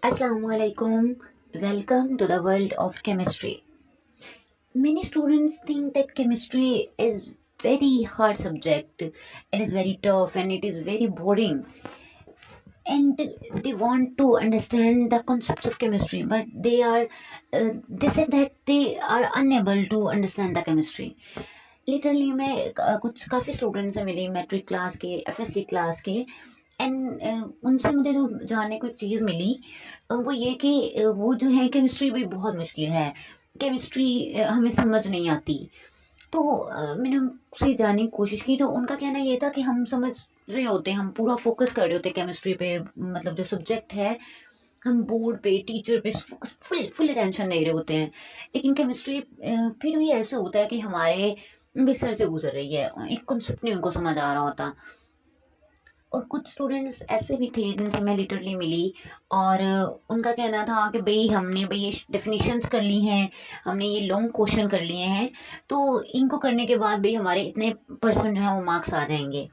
Assalamualaikum. Welcome to the world of chemistry. Many students think that chemistry is very hard subject. It is very tough and it is very boring. And they want to understand the concepts of chemistry, but they said that they are unable to understand the chemistry. Literally मैं कुछ काफ़ी students से मिली matric class के FSc class के and उनसे मुझे जो जानने को एक चीज़ मिली वो ये कि वो जो है केमिस्ट्री भी बहुत मुश्किल है। केमिस्ट्री हमें समझ नहीं आती। तो मैंने उनसे जानने की कोशिश की, तो उनका कहना ये था कि हम समझ रहे होते हैं, हम पूरा फोकस कर रहे होते हैं केमिस्ट्री पे, मतलब जो सब्जेक्ट है हम बोर्ड पे टीचर पे फुल फुल अटेंशन दे रहे होते हैं। लेकिन केमिस्ट्री फिर भी ऐसे होता है कि हमारे बिस्तर से गुजर रही है, एक कॉन्सेप्ट नहीं उनको समझ आ रहा होता। और कुछ स्टूडेंट्स ऐसे भी थे जिनसे मैं लिटरली मिली और उनका कहना था कि भाई हमने भाई ये डेफिनेशंस कर ली हैं, हमने ये लॉन्ग क्वेश्चन कर लिए हैं, तो इनको करने के बाद भाई हमारे इतने परसेंट जो है वो मार्क्स आ जाएंगे।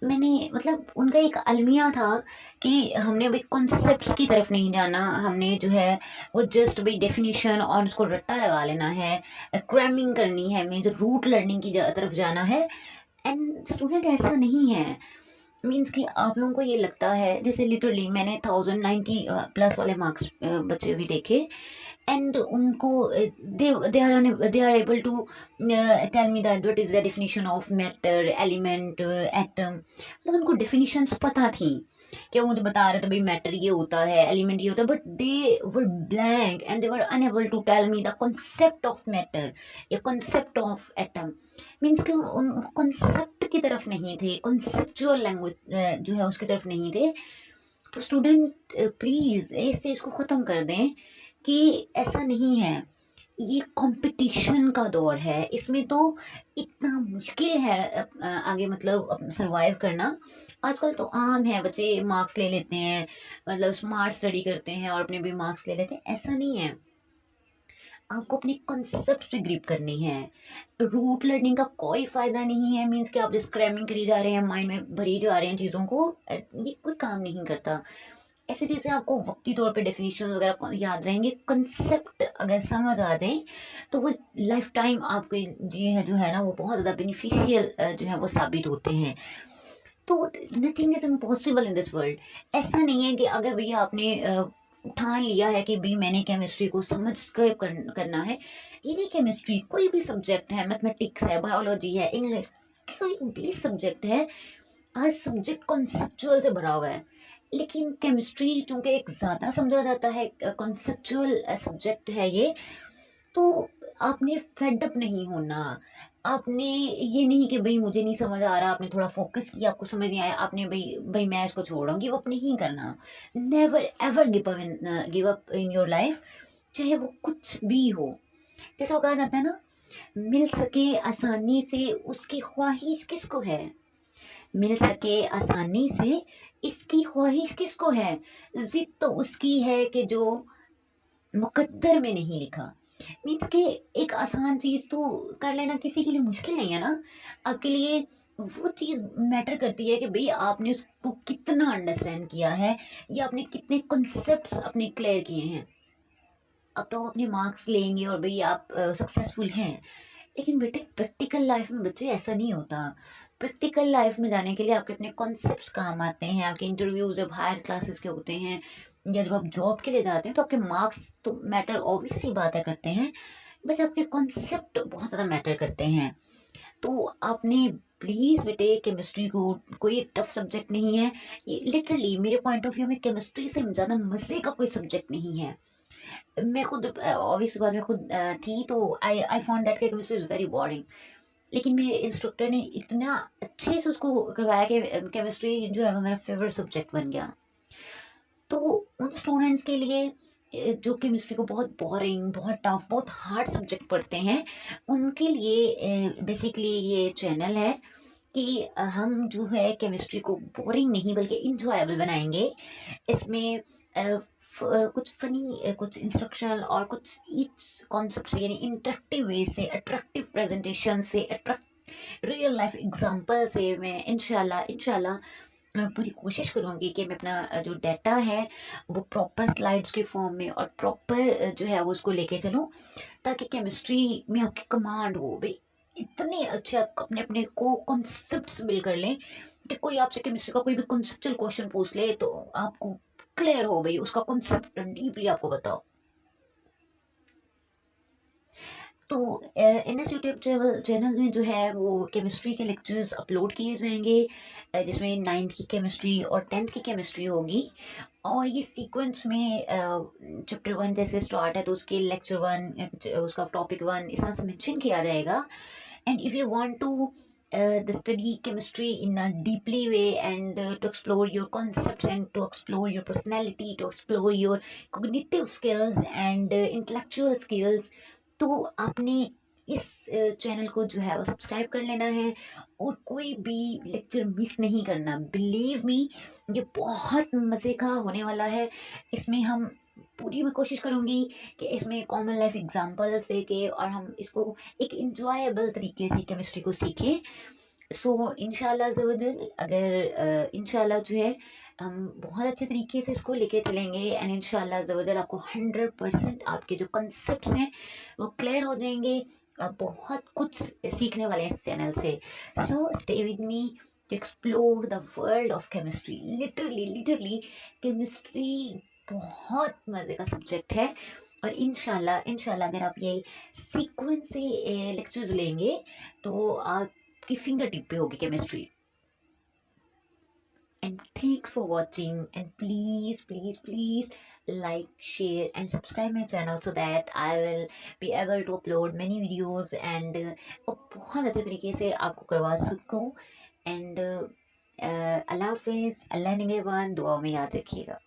मैंने मतलब उनका एक अलमिया था कि हमने भाई कॉन्सेप्ट्स की तरफ नहीं जाना, हमने जो है वो जस्ट भाई डेफिनेशन और उसको रट्टा लगा लेना है, क्रैमिंग करनी है, मीन्स रूट लर्निंग की तरफ जाना है। एंड स्टूडेंट ऐसा नहीं है। मीन्स कि आप लोगों को ये लगता है, जैसे लिटरली मैंने 1090 प्लस वाले मार्क्स बच्चे भी देखे एंड उनको they are able to tell me that what is the definition of matter, element, atom. मतलब उनको डेफिनेशंस पता थी कि वो मुझे बता रहे थे भाई मैटर ये होता है, एलिमेंट ये होता है, but they were blank and they were unable to tell me the concept of matter या कॉन्सेप्ट ऑफ एटम। मीन्स कि उन कॉन्सेप्ट की तरफ नहीं थे, कॉन्सेप्चुअल लैंग्वेज जो है उसकी तरफ नहीं थे। तो स्टूडेंट प्लीज़ इस चीज़ को ख़त्म कर दें कि ऐसा नहीं है। ये कंपटीशन का दौर है, इसमें तो इतना मुश्किल है आगे मतलब सरवाइव करना। आजकल तो आम है, बच्चे मार्क्स ले लेते हैं, मतलब स्मार्ट स्टडी करते हैं और अपने भी मार्क्स ले लेते हैं। ऐसा नहीं है, आपको अपने कंसेप्ट पे ग्रिप करनी है। रूट लर्निंग का कोई फायदा नहीं है, मीन्स कि आप जस्ट क्रैमिंग करी जा रहे हैं, माइंड में भरी जा रहे हैं चीज़ों को, ये कोई काम नहीं करता। ऐसी चीज़ें आपको वक्ती तौर पे डेफिनेशन वगैरह याद रहेंगे, कंसेप्ट अगर समझ आ जाए तो वो लाइफ टाइम आपके ये है जो है ना वो बहुत ज़्यादा बेनिफिशियल जो है वो साबित होते हैं। तो nothing is impossible in this world. ऐसा नहीं है कि अगर भैया आपने ठान लिया है कि भाई मैंने केमिस्ट्री को समझ कर करना है, ये नहीं, केमिस्ट्री कोई भी सब्जेक्ट है, मैथमेटिक्स है, बायोलॉजी है, इंग्लिश, कोई भी सब्जेक्ट है, हर सब्जेक्ट कॉन्सेप्चुअल से भरा हुआ है। लेकिन केमिस्ट्री चूंकि एक ज़्यादा समझा जाता है, कॉन्सेप्चुअल सब्जेक्ट है ये, तो आपने फेड अप नहीं होना। आपने ये नहीं कि भाई मुझे नहीं समझ आ रहा, आपने थोड़ा फोकस किया, आपको समझ नहीं आया, आपने भाई भाई मैं इसको छोड़ रहा हूँ, गिव अप नहीं करना। Never ever give up in your life, चाहे वो कुछ भी हो। जैसे वो कहा जाता है ना, मिल सके आसानी से उसकी ख्वाहिश किसको है, मिल सके आसानी से इसकी ख्वाहिश किसको है, जिद तो उसकी है कि जो मुकद्दर में नहीं लिखा। मीन्स कि एक आसान चीज़ तो कर लेना किसी के लिए मुश्किल नहीं है ना। आपके लिए वो चीज़ मैटर करती है कि भाई आपने उसको कितना अंडरस्टैंड किया है या आपने कितने कॉन्सेप्ट्स अपने क्लियर किए हैं। अब तो आप अपने मार्क्स लेंगे और भाई आप सक्सेसफुल हैं, लेकिन बेटे प्रैक्टिकल लाइफ में बच्चे ऐसा नहीं होता। प्रैक्टिकल लाइफ में जाने के लिए आपके अपने कॉन्सेप्ट्स काम आते हैं। आपके इंटरव्यूज जब हायर क्लासेस के होते हैं या जब आप जॉब के लिए जाते हैं तो आपके मार्क्स तो मैटर ऑब्वियस सी बात है करते हैं, बट आपके कॉन्सेप्ट बहुत ज़्यादा मैटर करते हैं। तो आपने प्लीज़ बेटे केमिस्ट्री को, कोई टफ सब्जेक्ट नहीं है ये। लिटरली मेरे पॉइंट ऑफ व्यू में केमिस्ट्री से ज़्यादा मज़े का कोई सब्जेक्ट नहीं है। मैं खुद ऑब्वियस बात में खुद थी, तो I I found that chemistry is very boring. लेकिन मेरे इंस्ट्रक्टर ने इतना अच्छे से उसको करवाया कि केमिस्ट्री जो है वो मेरा फेवरेट सब्जेक्ट बन गया। तो उन स्टूडेंट्स के लिए जो केमिस्ट्री को बहुत बोरिंग, बहुत टफ, बहुत हार्ड सब्जेक्ट पढ़ते हैं, उनके लिए बेसिकली ये चैनल है कि हम जो है केमिस्ट्री को बोरिंग नहीं बल्कि इंजॉयबल बनाएंगे। इसमें कुछ फनी, कुछ इंस्ट्रक्शनल और कुछ ईच कॉन्सेप्ट यानी इंटरेक्टिव वे से, अट्रैक्टिव प्रेजेंटेशन से, अट्रैक्ट रियल लाइफ एग्जांपल से मैं इंशाल्लाह इंशाल्लाह पूरी कोशिश करूँगी कि मैं अपना जो डाटा है वो प्रॉपर स्लाइड्स के फॉर्म में और प्रॉपर जो है वो उसको लेके चलूँ, ताकि केमिस्ट्री में आपकी कमांड हो भाई, इतने अच्छे आप अपने अपने को कॉन्सेप्ट्स बिल्ड कर लें कि कोई आपसे केमिस्ट्री का कोई भी कॉन्सेप्चुअल क्वेश्चन पूछ ले तो आपको क्लियर हो भाई, उसका कॉन्सेप्ट डीपली आपको बताओ। तो एन एस यूट्यूब चैनल में जो है वो केमिस्ट्री के लेक्चर्स अपलोड किए जाएंगे, जिसमें नाइन्थ की केमिस्ट्री और टेंथ की केमिस्ट्री होगी। और ये सीक्वेंस में चैप्टर वन जैसे स्टार्ट है तो उसके लेक्चर वन, उसका टॉपिक वन इस तरह से मेंशन किया जाएगा। And if you want to the study chemistry in a deeply way and to explore your concepts and to explore your personality, to explore your cognitive skills and intellectual skills, तो आपने इस channel को जो है वो subscribe कर लेना है और कोई भी लेक्चर मिस नहीं करना। बिलीव मी, ये बहुत मज़े का होने वाला है। इसमें हम पूरी मैं कोशिश करूँगी कि इसमें कॉमन लाइफ एग्जांपल्स देके और हम इसको एक इंजॉयबल तरीके से केमिस्ट्री को सीखें। सो इंशाल्लाह ज़बरदस्त, अगर इंशाल्लाह जो है हम बहुत अच्छे तरीके से इसको लेके चलेंगे एंड इंशाल्लाह ज़बरदस्त आपको 100% आपके जो कंसेप्ट्स हैं वो क्लियर हो जाएंगे। आप बहुत कुछ सीखने वाले हैं इस चैनल से। So stay with me to explore the world of chemistry. Literally literally chemistry बहुत मज़े का सब्जेक्ट है। और इंशाल्लाह इंशाल्लाह अगर आप ये सीक्वेंस से लेक्चर्स लेंगे तो आपकी फिंगर टिप पे होगी chemistry. And thanks for watching, and please please please like, share and subscribe my channel so that I will be able to upload many videos and बहुत अच्छे तरीके से आपको करवा सकूँ। एंड अल्लाह हाफिज़, अल्लाह निगहबान, दुआ में याद रखिएगा।